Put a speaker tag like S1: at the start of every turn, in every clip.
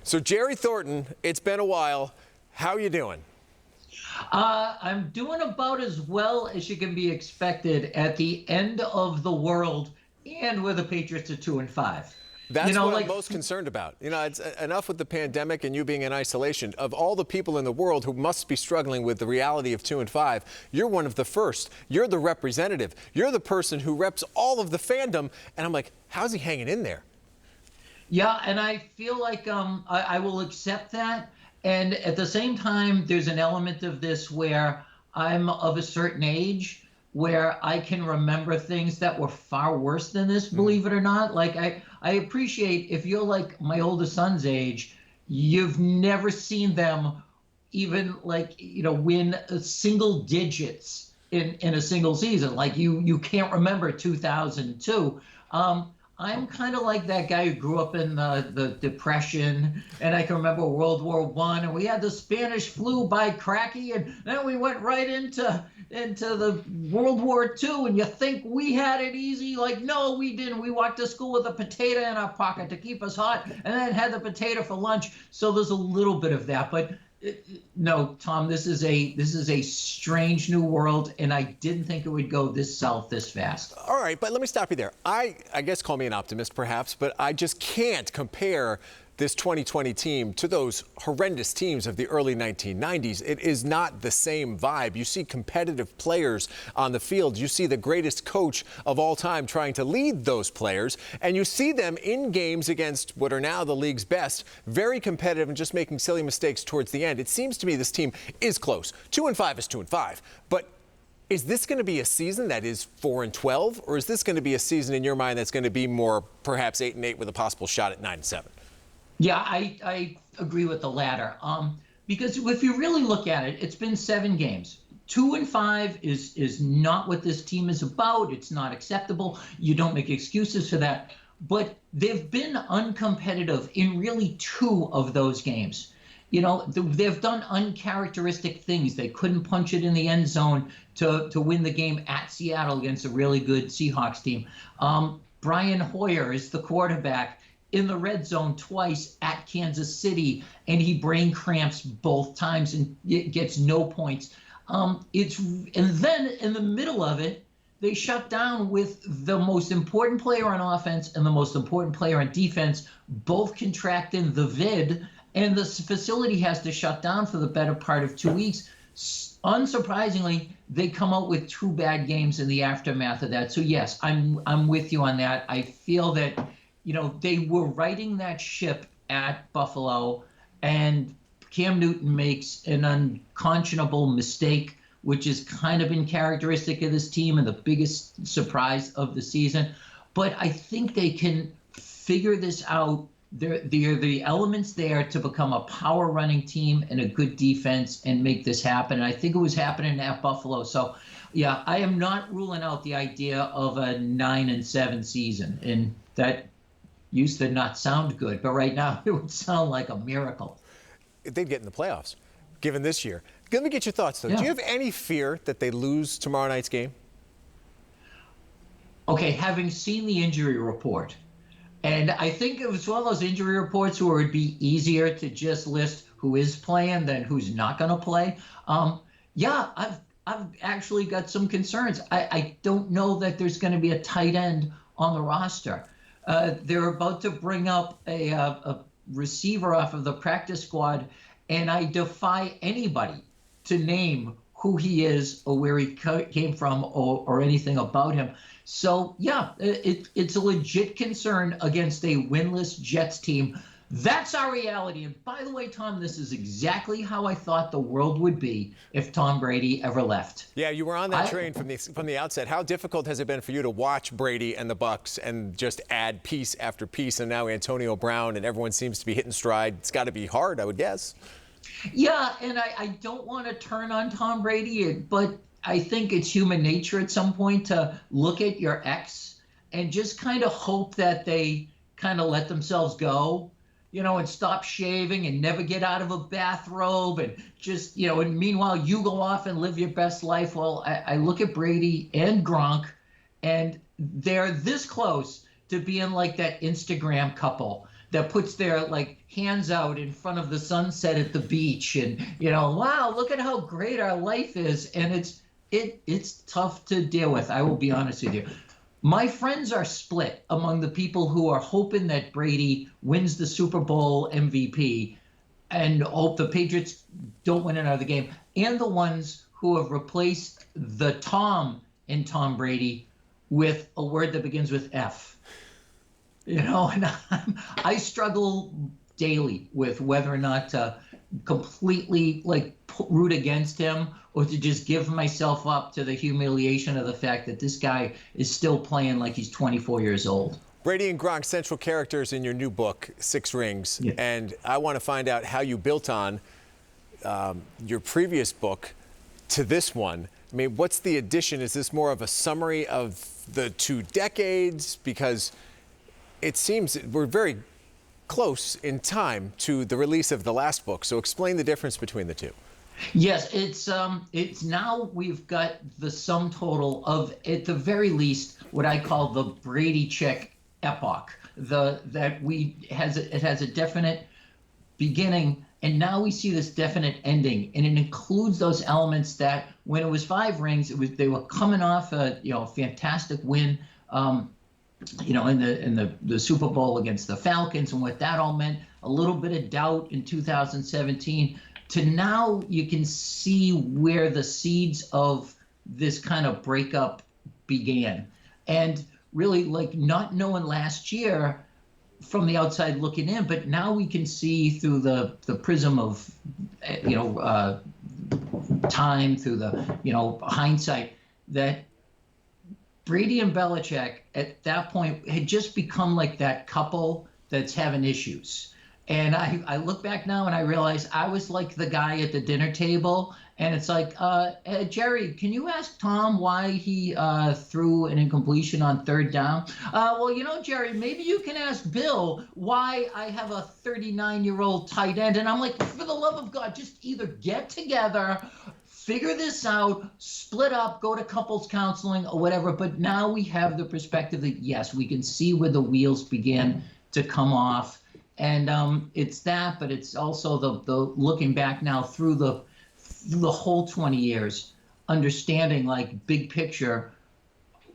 S1: So, Jerry Thornton, it's been a while. How you doing?
S2: I'm doing about as well as you can be expected at the end of the world and with the Patriots at 2-5.
S1: That's what I'm most concerned about. It's enough with the pandemic and you being in isolation. Of all the people in the world who must be struggling with the reality of 2-5, you're one of the first. You're the representative. You're the person who reps all of the fandom. And I'm like, how's he hanging in there?
S2: Yeah, and I feel like I will accept that. And at the same time, there's an element of this where I'm of a certain age where I can remember things that were far worse than this, believe it or not. Like, I appreciate if you're like my oldest son's age, you've never seen them even win single digits in a single season. Like you can't remember 2002. I'm kind of like that guy who grew up in the Depression, and I can remember World War I, and we had the Spanish flu by cracky, and then we went right into the World War II, and you think we had it easy? Like, no, we didn't. We walked to school with a potato in our pocket to keep us hot, and then had the potato for lunch. So there's a little bit of that, but no, Tom, this is a strange new world, and I didn't think it would go this south this fast.
S1: All right, but let me stop you there. I guess call me an optimist, perhaps, but I just can't compare this 2020 team to those horrendous teams of the early 1990s. It is not the same vibe. You see competitive players on the field. You see the greatest coach of all time trying to lead those players, and you see them in games against what are now the league's best, very competitive and just making silly mistakes towards the end. It seems to me this team is close. 2-5 is 2-5, but is this going to be a season that is 4-12, or is this going to be a season in your mind that's going to be more perhaps 8-8 with a possible shot at 9-7?
S2: Yeah, I agree with the latter. Because if you really look at it, it's been 7 games. 2-5 is not what this team is about. It's not acceptable. You don't make excuses for that. But they've been uncompetitive in really 2 of those games. They've done uncharacteristic things. They couldn't punch it in the end zone to win the game at Seattle against a really good Seahawks team. Brian Hoyer is the quarterback in the red zone twice at Kansas City, and he brain cramps both times and gets no points. And then in the middle of it, they shut down with the most important player on offense and the most important player on defense, both contracting the vid, and the facility has to shut down for the better part of 2 weeks. Unsurprisingly, they come out with 2 bad games in the aftermath of that. So yes, I'm with you on that. I feel that they were riding that ship at Buffalo, and Cam Newton makes an unconscionable mistake, which is kind of been characteristic of this team and the biggest surprise of the season. But I think they can figure this out. There are the elements there to become a power running team and a good defense and make this happen. And I think it was happening at Buffalo. So, yeah, I am not ruling out the idea of a 9-7 season. And that used to not sound good, but right now it would sound like a miracle.
S1: They'd get in the playoffs, given this year. Let me get your thoughts, though.
S2: Yeah.
S1: Do you have any fear that they lose tomorrow night's game?
S2: Okay, having seen the injury report, and I think it was one of those injury reports where it'd be easier to just list who is playing than who's not going to play. Yeah, I've actually got some concerns. I don't know that there's going to be a tight end on the roster. They're about to bring up a receiver off of the practice squad, and I defy anybody to name who he is or where he came from or anything about him. So, yeah, it's a legit concern against a winless Jets team. That's our reality. And by the way, Tom, this is exactly how I thought the world would be if Tom Brady ever left.
S1: Yeah, you were on that train from the outset. How difficult has it been for you to watch Brady and the Bucs and just add piece after piece, and now Antonio Brown, and everyone seems to be hitting stride? It's got to be hard, I would guess.
S2: Yeah, and I don't want to turn on Tom Brady, but I think it's human nature at some point to look at your ex and just kind of hope that they kind of let themselves go. And stop shaving and never get out of a bathrobe and just, and meanwhile you go off and live your best life. Well, I look at Brady and Gronk, and they're this close to being like that Instagram couple that puts their like hands out in front of the sunset at the beach, and wow, look at how great our life is. And it's tough to deal with. I will be honest with you. My friends are split among the people who are hoping that Brady wins the Super Bowl MVP and hope the Patriots don't win another game, and the ones who have replaced the Tom in Tom Brady with a word that begins with F. And I struggle daily with whether or not to completely root against him or to just give myself up to the humiliation of the fact that this guy is still playing like he's 24 years old.
S1: Brady and Gronk, central characters in your new book, Six Rings.
S2: Yeah.
S1: And I want to find out how you built on your previous book to this one. I mean, what's the addition? Is this more of a summary of the 2 decades? Because it seems we're very close in time to the release of the last book. So explain the difference between the two.
S2: Yes, it's now we've got the sum total of, at the very least, what I call the Brady check epoch. It has a definite beginning, and now we see this definite ending, and it includes those elements that when it was 5 rings, they were coming off a fantastic win, in the Super Bowl against the Falcons, and what that all meant. A little bit of doubt in 2017. To now, you can see where the seeds of this kind of breakup began, and really not knowing last year from the outside looking in, but now we can see through the prism of time, through the hindsight, that Brady and Belichick at that point had just become like that couple that's having issues. And I look back now and I realize I was like the guy at the dinner table, and it's like, Jerry, can you ask Tom why he threw an incompletion on 3rd down? Well, Jerry, maybe you can ask Bill why I have a 39-year-old tight end. And I'm like, for the love of God, just either get together, figure this out, split up, go to couples counseling or whatever. But now we have the perspective that, yes, we can see where the wheels began to come off. And it's that, but it's also the looking back now through the whole 20 years, understanding big picture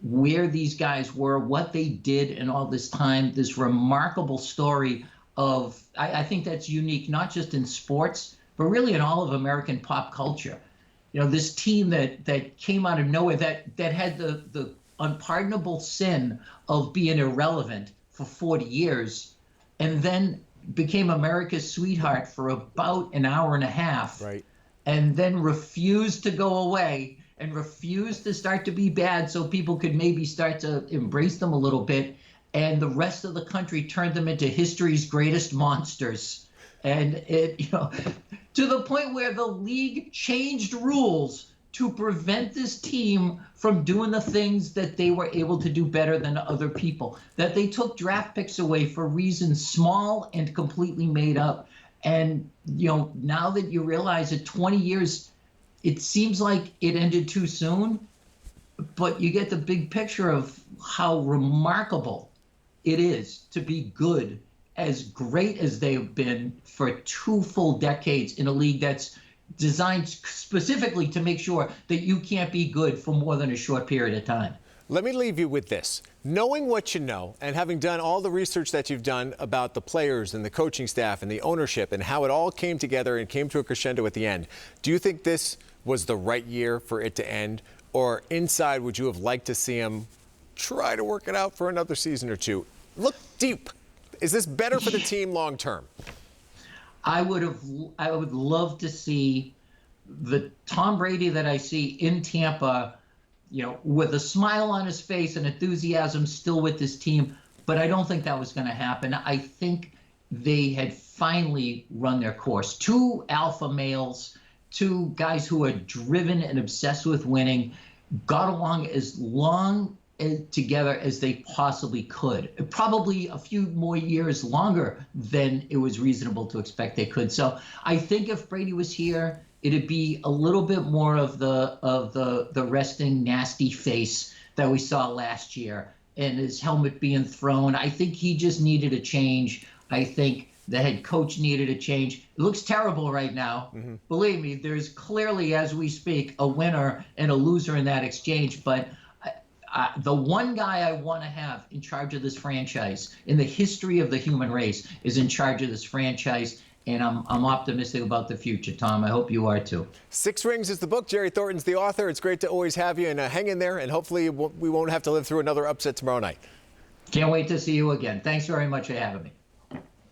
S2: where these guys were, what they did in all this time, this remarkable story of, I think that's unique, not just in sports, but really in all of American pop culture. This team that came out of nowhere, that had the unpardonable sin of being irrelevant for 40 years, and then became America's sweetheart for about an hour and a half,
S1: right?
S2: And then refused to go away and refused to start to be bad so people could maybe start to embrace them a little bit. And the rest of the country turned them into history's greatest monsters. And to the point where the league changed rules to prevent this team from doing the things that they were able to do better than other people, that they took draft picks away for reasons small and completely made up. And, now that you realize that 20 years, it seems like it ended too soon, but you get the big picture of how remarkable it is to be good, as great as they've been for 2 full decades in a league that's designed specifically to make sure that you can't be good for more than a short period of time.
S1: Let me leave you with this. Knowing what you know and having done all the research that you've done about the players and the coaching staff and the ownership and how it all came together and came to a crescendo at the end, do you think this was the right year for it to end? Or inside, would you have liked to see him try to work it out for another season or 2? Look deep. Is this better for the team long term?
S2: I would love to see the Tom Brady that I see in Tampa, with a smile on his face and enthusiasm still with this team. But I don't think that was going to happen. I think they had finally run their course. 2 alpha males, 2 guys who are driven and obsessed with winning, got along as long together as they possibly could. Probably a few more years longer than it was reasonable to expect they could. So I think if Brady was here, it'd be a little bit more of the resting nasty face that we saw last year and his helmet being thrown. I think he just needed a change. I think the head coach needed a change. It looks terrible right now. Believe me, there's clearly, as we speak, a winner and a loser in that exchange. But the one guy I want to have in charge of this franchise in the history of the human race is in charge of this franchise. And I'm optimistic about the future, Tom. I hope you are too.
S1: 6 Rings is the book. Jerry Thornton's the author. It's great to always have you, and hang in there, and hopefully we won't have to live through another upset tomorrow night.
S2: Can't wait to see you again. Thanks very much for having me.